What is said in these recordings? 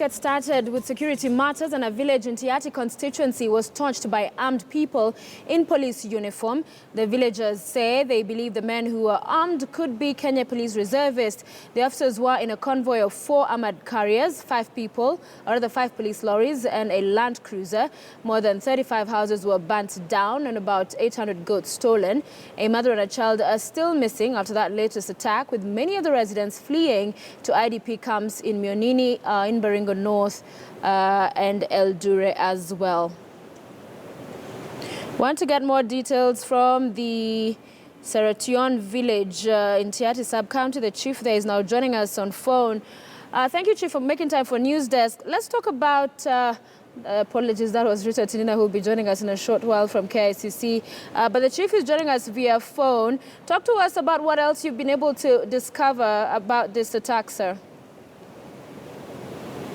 get started with security matters, and a village in Tiaty constituency was torched by armed people in police uniform. The villagers say they believe the men who were armed could be Kenya police reservists. The officers were in a convoy of 4 armoured carriers, 5 police lorries and a land cruiser. More than 35 houses were burnt down and about 800 goats stolen. A mother and a child are still missing after that latest attack, with many of the residents fleeing to IDP camps in Mionini, in Baringo North and Eldure as well. Want to get more details from the Serration village in Tiaty sub-county. The chief there is now joining us on phone. Thank you, Chief, for making time for News Desk. Let's talk about apologies, that was Rita Tinina, who will be joining us in a short while from KICC. But the chief is joining us via phone. Talk to us about what else you've been able to discover about this attack, sir.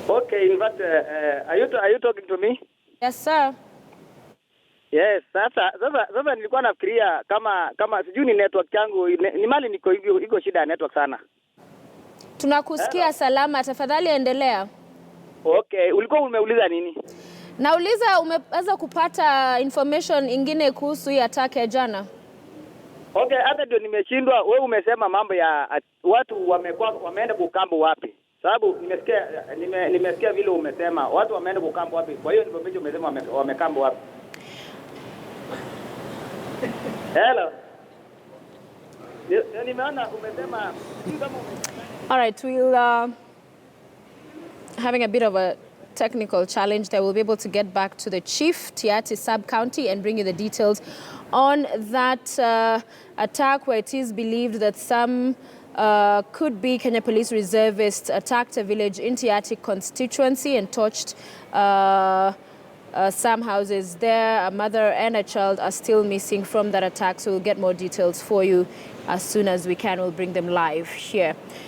Okay, in fact, are you talking to me? Yes, sir. Yes, sasa nilikuwa nafikiria kama sijui ni network yangu ni mali niko hivyo, iko shida ya network sana. Tunakusikia salama, tafadhali endelea. Okay, ulikuwa umeuliza nini? Nauliza umeweza kupata information ingine kuhusu hii attack ya jana? Okay, hata ndio nimeshindwa. Wewe umesema mambo ya watu wameenda kukambo wapi? Sababu nimesikia vile umesema watu wameenda kukambo wapi. Kwa hiyo information umesema wamekambo wapi? Hello. Nimeona umesema. All right, we'll having a bit of a technical challenge there. We'll be able to get back to the chief, Tiaty sub-county, and bring you the details on that attack, where it is believed that some could be Kenya police reservists attacked a village in Tiaty constituency and torched some houses there. A mother and a child are still missing from that attack, so we'll get more details for you as soon as we can. We'll bring them live here.